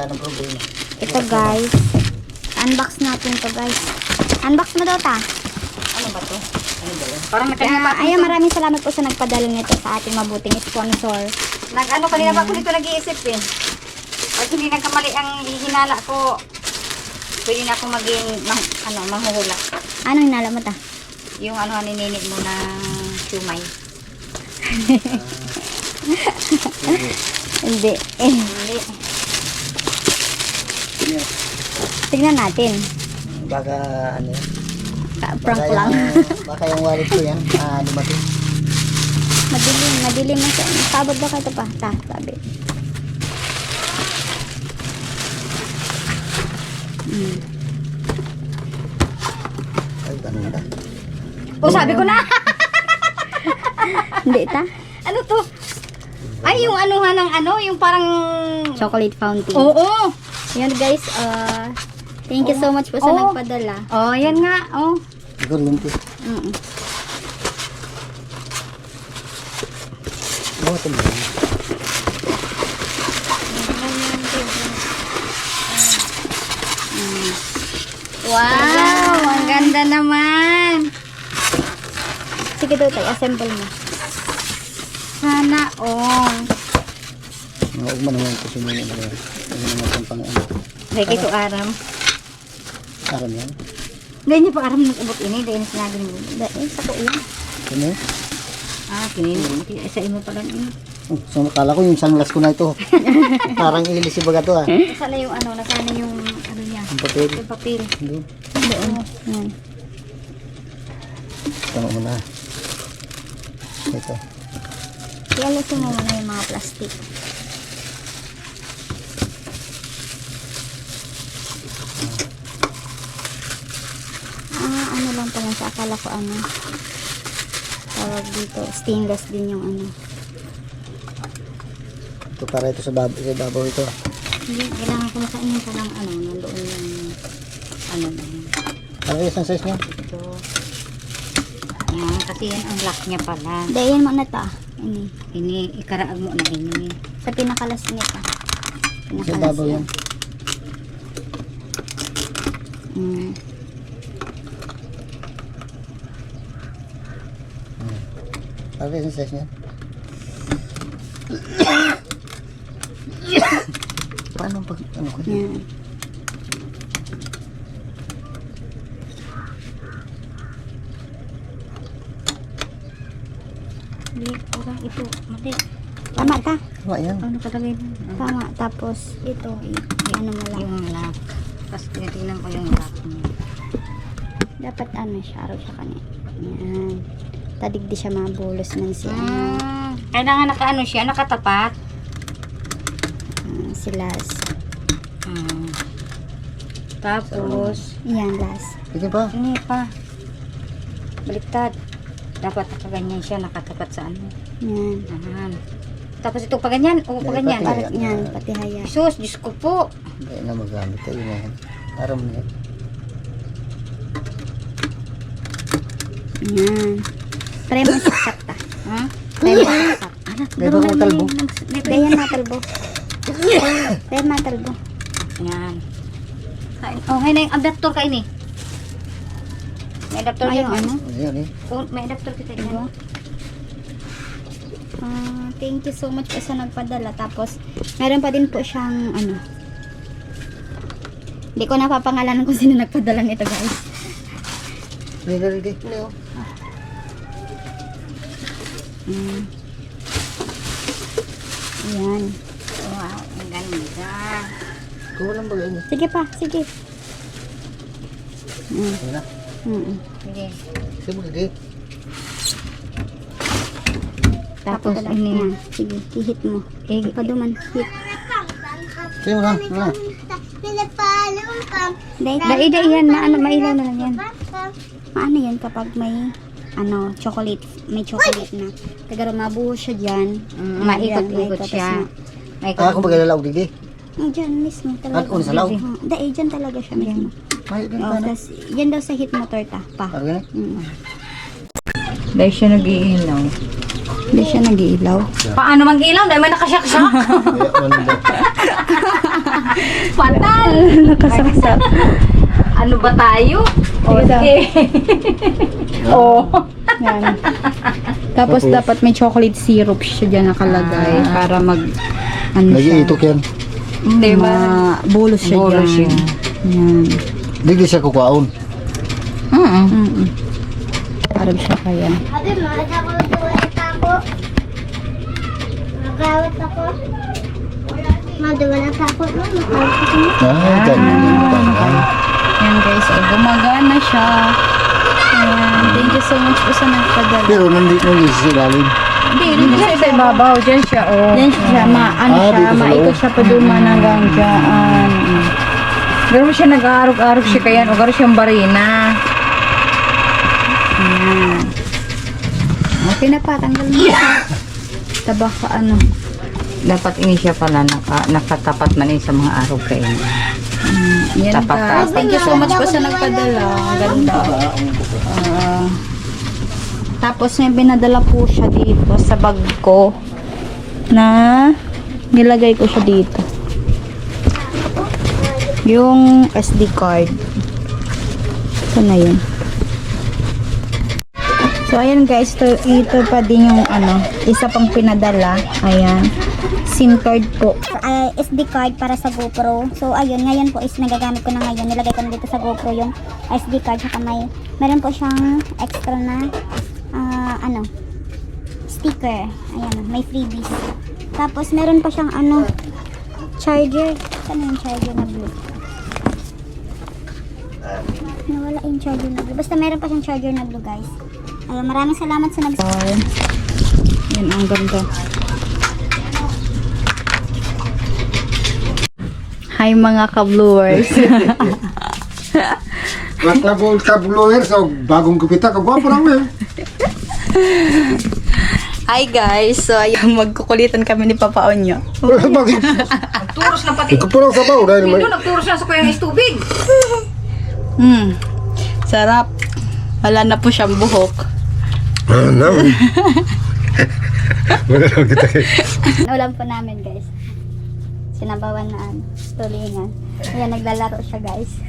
ng problema. Ito guys. Unbox natin to guys. Unbox mo daw ta. Ano ba to? Ano ba yan? Parang Ayun, maraming salamat po sa nagpadala nito sa ating mabuting sponsor. Kanina pa ako dito nag-iisip eh. Pag hindi nagkamali ang hinala ko, pwede na ako maging, manghuhula. Anong hinala mo ta? Yung ninit mo ng siumay. Hindi. Hindi. Tignan natin. Baka ano yan? Prank lang. Baka yung wallet ko yan. Dumating. Madilim na siya. Sabog ba kayo ito pa? Sabi. Ay, ganun na. Sabi ko na! Hindi ta? Ano to? Ay, yung yung parang... Chocolate fountain. Oo! Yun guys, thank you so much po sa nagpadala. Oh, yan nga. Oh. Kuryente. Oh, ito ba? Wow! Ang ganda naman! Sige daw tayo, assemble mo. Sana all. Huwag mo naman kasi muna na yan. Huwag mo naman pang ano. Dahil ito aram. Aram yan. Dahil niyo pa aram nag-ubot ini. Dahil sinabi mo. Dahil sa ko yan. Ano yun? Kinini. Sa imo pa lang ini. So, akala ko yung sunglass ko na ito. Parang ilis si baga to ah. Nasana yung nasana yung niya. Yung papel. Yung papel. Doon. Doon. Yan. Tama mo na. Ito. Ialasin mo muna yung mga plastic. Ano lang pala sa akala ko tawag dito, stainless din yung Ito para ito sa babaw ito. Hindi, kailangan ko makainin pa lang nandoon yung na yun. Parang isang size niya. Ito. Yan, kasi yan ang lock niya pala. Dayan mo na ta. Ini, ikaraag mo na ini. Sa pinakalas nito. Sa babaw yan. Parang isang size niya. Paano pag ko Yan. Ito, mati. Tama ta. Tama yan. Ano kalagay na? Tama. Tapos ito, ano mo lang. Yung lock. Tapos tinitingnan ko yung lock niya. Dapat siya, araw siya kanina. Yan. Tadig di siya mabulos man si Kailangan siya, nakatapat. Si Las. Tapos, Yan, Las. Ito pa. ini pa. Baliktad. Dapat nakaganyan siya, nakatapat sa Yan. Ahan. Tapos ito pa ganyan. O, pa ganyan. Pati Yan, pati haya. Sus, Diyos ko po. Hindi na magamit tayo na yan. Aram na yan. Yan. Try mo saksak ta. Ha? Try mo saksak. May bang matalbo? Dayan matalbo. Dayan matalbo. Yan. Oh, hay na yung adapter ka ini. May adapter Ayun, dyan. Ayan eh. Oh, may adapter kita dyan. Thank you so much po sa nagpadala. Tapos, meron pa din po siyang hindi ko napapangalanan kung sino nagpadala nito guys. Hindi na rin. No. Ayan. Wow, ang ganda. Kulang ba ganyan? Sige pa, sige. Ayan na. Sige. Sige mo lagi. Tapos, yan. Sige, hihit mo. Paduman, hit. Sige mo lang. Daida yan, mailaw na lang yan. Maano yan kapag may chocolate, may chocolate na. Tagaro mabuhos siya dyan. Maikot-ikot siya. Kung maglalawag digi. Diyan mismo talaga. Ano sa law? Dyan talaga siya mismo. May ganun na. Tas, yan daw sa hit motor ta. Pa. Parang ganun. Dahil siya nag-iilaw. Hindi siya nag-iilaw. Paano mag-ilaw? Dahil may nakasyak siya. Kaya, ano ba? Nakasaksak. Ano ba tayo? Sige daw. Okay. Oh. Yan. Tapos dapat may chocolate syrup siya dyan nakalagay para mag ano siya. Nag-iitok yan. Hindi ba? Bulos siya Bulos dyan. siya. Yan. Hindi siya kukaon. Mm-mm. Para siya kaya. Ate, madawat ako. Magawat ako. Madawat ako. Ah, ganyan yung pangay. Yan guys, gumagana siya. Ayan. Thank you so much po sa nagpadala. Pero nandito sa ilalim. Hindi, Diyan sa ibabaw, diyan siya, oh. Yan siya, ano Ah, siya, dito sa maikot loob. siya pa duman hanggang dyan. Garo siya nag-aarog-arog siya kaya, o garo siyang barina. Ayan. Okay na pa, tanggal mo siya. Tabaka ano. Dapat ini siya pala, nakatapat man sa mga arog kayo. Yan Tapat guys. ka. Thank you so much po sa nagpadala. Ang ganda. Tapos may binadala po siya dito sa bag ko na nilagay ko siya dito. Yung SD card. Saan na yun? So ayan guys, ito pa din yung isa pang pinadala. Ayan. SIM card po. SD card para sa GoPro. So ayun, ngayon po is nagagamit ko na ngayon. Nilagay ko na dito sa GoPro yung SD card. Saka meron po siyang extra na sticker. Ayan, may freebies. Tapos meron pa siyang charger. Saan yung charger na blue? Nawala yung charger na blue. Basta meron pa siyang charger na blue guys. Ayun, maraming salamat sa Yan ang ganda. Hi mga ka-bluers. Mga ka-blowers, so bagong kupita, kagwapo lang eh. Hi guys. So ayun, magkukulitan kami ni Papa Onyo. Bakit? Nagturos na pati. Ikaw po lang sabaw dahil may... Hindi, nagturos na sa kuyang tubig. Sarap. Wala na po siyang buhok. Ano? Magalaw kita eh. Ulam po namin guys. Sinabawan na tulingan. Ayan, naglalaro siya guys.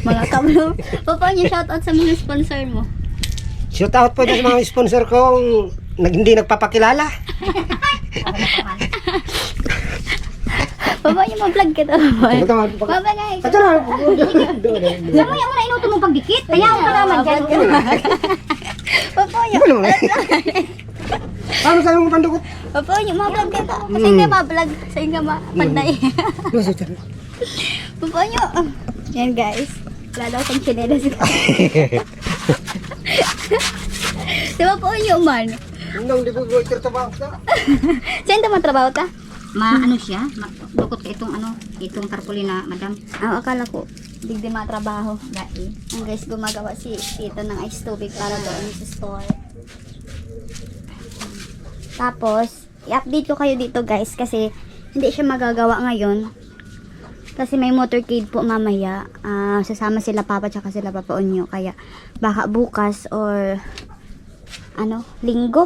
Mga kablo. Papa niyo, shoutout sa mga sponsor mo. Shout out po dyan sa mga sponsor ko hindi nagpapakilala. Papa niyo, ma-vlog kita. Papa nga. Ito na. Saan mo yung muna inuto mo pagdikit? Kaya ako naman dyan. Papa niyo. Ano sa'yo mong pandukot? Papa niyo, ma-vlog kita. Kasi nga ma-vlog. Kasi nga ma-panday. Papa niyo. Yan guys. Wala daw kong chinelas. Di ba po niyo man? Nang di po ko trabaho ka. Saan ka matrabaho ta? Siya? Dukot ka itong tarpaulin madam. Akala ko, digdi matrabaho. Ang guys, gumagawa si Tito ng ice tubig para doon sa store. Tapos, i-update ko kayo dito guys kasi hindi siya magagawa ngayon. Kasi may motorcade po mamaya. Sasama sila Papa tsaka sila Papa Onyo. Kaya baka bukas or linggo.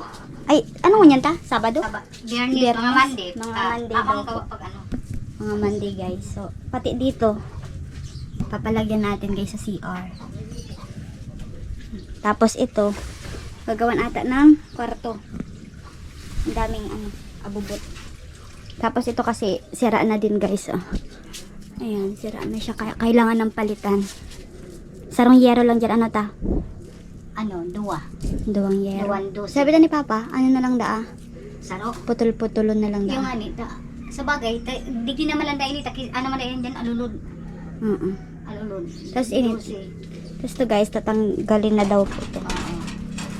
Ay, ano yan ta? Sabado? Biyernes, mga Monday. Mga Monday Ako daw ang po. gawa pag Mga Monday guys. So, pati dito, papalagyan natin guys sa CR. Tapos ito, gagawan ata ng kwarto. Ang daming abubot. Tapos ito kasi, sira na din guys. Ayan, sira na siya. Kailangan ng palitan. Sarong yero lang dyan. Ano ta? Duwang yero. Sabi na ni Papa, ano na lang daa? Saro. Putol-putulon na lang Yung daa. anita. Sa bagay, di naman lang dahil ano man dahil dyan, alulod. Alulod. Tapos Tapos to guys, tatanggalin na daw po ito.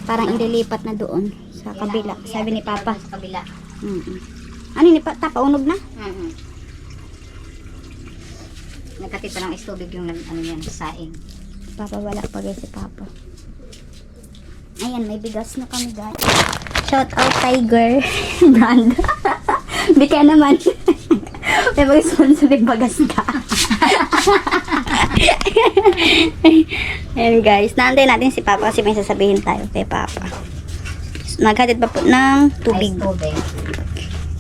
Parang ililipat na doon sa kabila. Sabi ni Papa. Sa kabila. Ano ni Papa? Paunog na? Nagkatip pa ng istubig yung yan, saing. Papa, wala pa guys si Papa. Ayan, may bigas na kami guys. Shout out Tiger brand. Bika naman. May mag-sponsor yung bagas ka. Ayan guys, naantay natin si Papa kasi may sasabihin tayo kay Papa. Naghatid pa po ng tubig.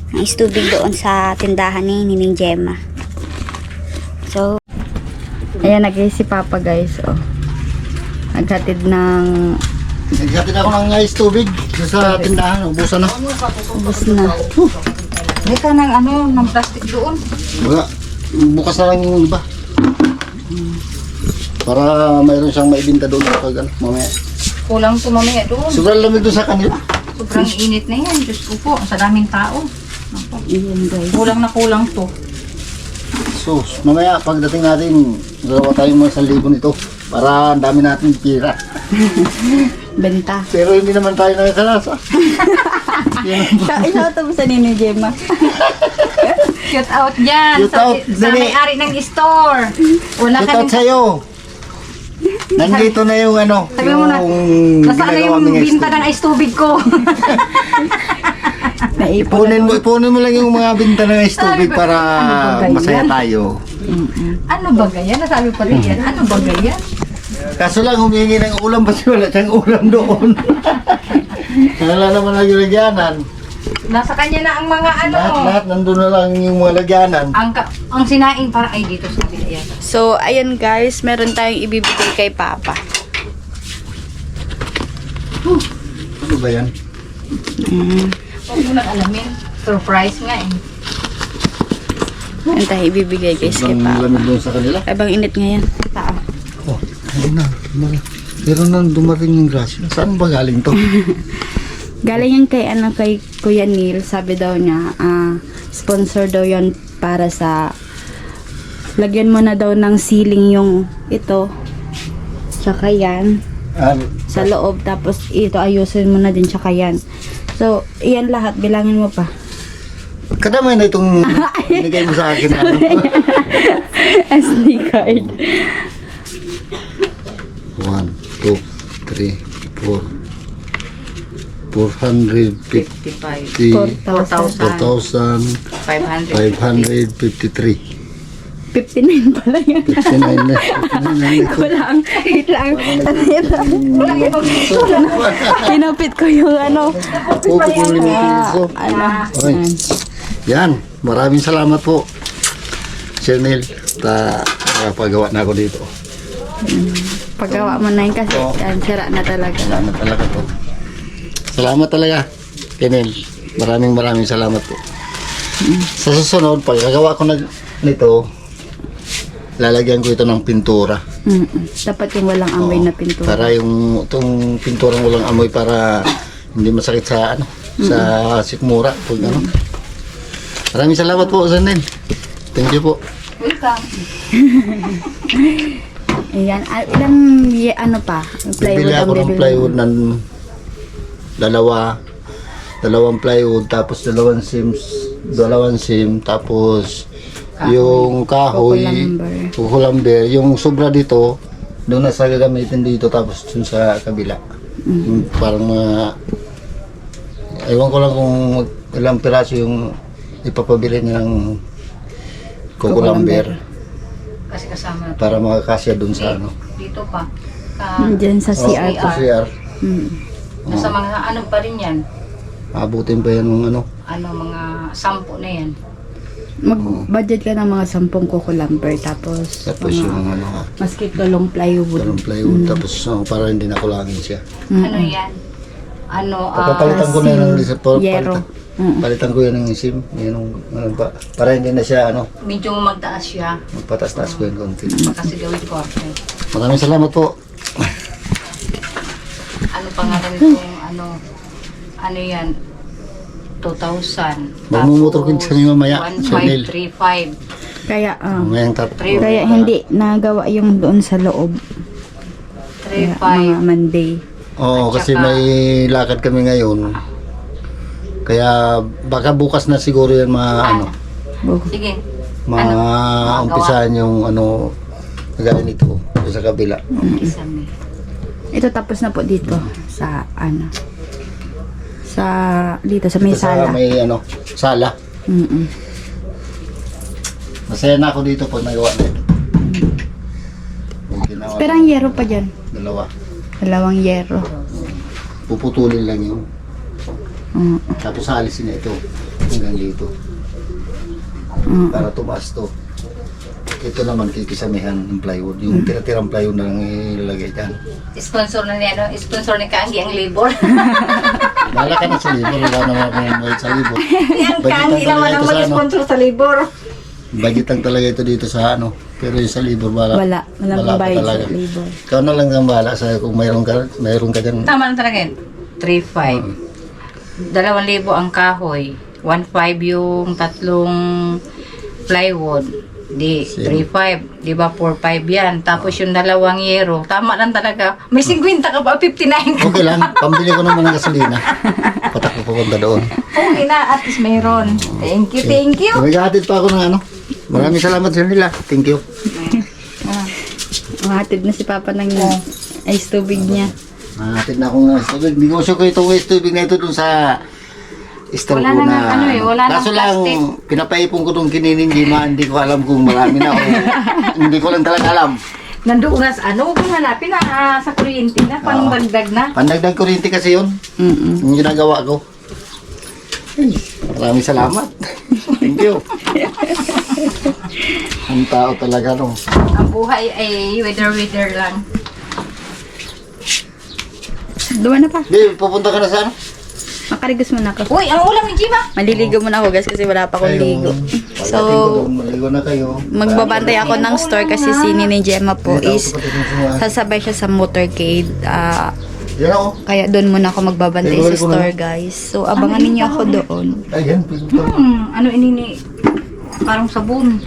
Ng tubig doon sa tindahan ni Nining Gemma. So, Ayan, si Papa guys. Oh. Naghatid ng... Nagkatid ako ng ice tubig sa tindahan. Ubusan na. Ubus na. May ka ng ng plastic doon. Wala. Bukas na lang yung iba. Para mayroon siyang maibinta doon kapag mamaya. Kulang to mamaya doon. Sobrang lamig doon sa kanila. Sobrang init na yan. Diyos ko po, sa daming tao. Ayan guys. Kulang na kulang to. So, mamaya pagdating natin, dalawa tayong mga 1,000 nito. Para ang dami natin pira. Benta. Pero hindi naman tayo nakakalasa. Isa ito sa Nini Gemma. Shout out dyan. Shout out, sa dali. may-ari ng store. Wala Shout out kaming... sa'yo. Nandito na yung Sabi mo na, nasaan na ginagawa yung ming binta ng ice tubig ko? Ipunin mo lang yung mga binta ng ice tubig para Ano ba masaya ganyan? tayo. Ano ba ganyan? Nasabi pa rin yan. Ano ba ganyan? Kaso lang humingi ng ulam kasi wala siyang ulam doon. Wala naman lagyanan. Nasa kanya na ang mga Lahat nandun na lang yung mga lagyanan. Ang sinaing para ay dito sa kabila yan. So, ayan guys, meron tayong ibibigay kay Papa. Ano ba yan? Huwag mo nang alamin. Surprise nga eh. Meron tayong ibibigay guys kay Ang Papa. lamig doon sa kanila. Ay bang init ngayon. Tao. Oh, ayun na. Pero na dumating yung grasya. Saan ba galing to? Galing yan kay, kay Kuya Neil. Sabi daw niya, sponsor daw yan para sa... Lagyan mo na daw ng ceiling yung ito. Tsaka yan. Sa loob. Tapos ito ayusin mo na din tsaka yan. So, iyan lahat. Bilangin mo pa. Kadamay na itong binigay mo sa akin. SD card. 1, 2, 3, 4. 450. 4,000. 4,500. 553. 59 pala yan. 59 na. 59 na. Kulang. Wait lang. Tinapit ko yung Pupukulin mo ito. Okay. Yan. Yan. Maraming salamat po. Sir Neil. Nakapagawa na ako dito. Paggawa mo na yun kasi yan, sira na talaga. Salamat talaga po. Salamat talaga. Kenel. Maraming salamat po. Sa susunod, pagkagawa ko nito, lalagyan ko ito ng pintura. Dapat yung walang amoy na pintura. Para yung itong pinturang walang amoy para hindi masakit sa sa sikmura. Pag, Maraming salamat po, Sir Neil. Thank you po. Welcome. Ayan. Ilang pa? Plywood Bibili ako ng plywood ng dalawang plywood, tapos dalawang sim, tapos yung kahoy, kukulamber, yung sobra dito, doon na sa gagamitin dito, tapos dun sa kabila. Yung parang mga, ewan ko lang kung ilang piraso yung ipapabili niya ng kukulamber Kasi kasama na para makakasya dun sa dito pa. Diyan sa CR. sa CR. Nasa mga pa rin yan. Abutin pa yan ng Mga 10 na yan. Mag-budget ka ng mga 10 kukulamber. Tapos yung maskit dalong plywood. dalawang plywood, tapos para hindi na kulangin siya. Ano yan? Papalitan ko na yung Yero. palitan ko yan ng sim, yan yung para hindi na siya Medyo magtaas siya. magpatas-tas ko yung konti. Kasi gawin ko. Maraming salamat po. Ano pangalan itong ano yan? 2,000. Magmumotor ko sa inyo mamaya, Sir Neil. 1,535. Kaya, Ngayong kaya hindi nagawa yung doon sa loob. Kaya, mga 35. Monday. Oo, kasi may lakad kami ngayon. Kaya baka bukas na siguro yan Sige. umpisahan yung gaya nito sa kabila. Isa may. Ito tapos na po dito sa dito sa may Ito sa sala. may sala. Masaya na ako dito pag nagawa na ito. Pero ang yero pa dyan. Dalawang yero. Puputulin lang yun. Tapos alisin na ito hanggang dito. Para tumaas to. Ito naman kikisamihan ng plywood. Yung tira-tirang plywood na lang ilalagay dyan. Sponsor na niya, no? Sponsor ni Kaanggi ang labor. Bala ka na sa libro. Wala naman akong mahal sa libro. Yung Budget Kaanggi lang naman talaga ang ito sa ano. mag-sponsor sa labor. Budget lang talaga ito dito sa ano. Pero yung sa libro, wala. Walang pa bayad talaga. sa labor. Ikaw na lang ang bahala sa'yo kung mayroon ka dyan. Tama na talaga yun. 3,500. 2,000 ang kahoy. 1,500 yung tatlong plywood. Di, 3,500. Di ba, 4,500 yan. Tapos yung 2 yero. Tama lang talaga. May 50 ka ba? 59 ka. Okay lang, pambili ko naman ng gasolina. Patak ko pupunta doon. Okay na, at least mayroon. Thank you, thank you. Naghahatid pa ako ng ano. Maraming salamat sa nila. Thank you. Mahatid na si Papa ng ice tubig niya. Naghahatid na ako ng ice tubig. Negosyo ko itong ice tubig na ito dun sa store Wala ko na na. nga, ano eh, wala nang Kaso lang, plastic. pinapaipon ko itong kinininjima. Hindi ko alam kung marami na o hindi ko lang talaga alam. Nandoon na sa ano, kung hanapin na sa kuryente na, pang Oo. dagdag na. Pandagdag kuryente kasi yun. Yung ginagawa ko. Ay, maraming salamat. Thank you. Ang tao talaga no. Ang buhay ay weather lang. Duwa na pa. Di, pupunta ka na sa ano? Makarigos muna ako. Uy, ang ulam ni Jima. Maliligo muna ako guys kasi wala pa akong ligo. So, maligo na kayo. magbabantay ako ng store kasi si Nini Gemma po is sasabay siya sa motorcade. Yan ako. Kaya doon muna ako magbabantay sa store guys. So, abangan ninyo ako doon. Ay, yan. Pinto. Ano inini? Parang sabon.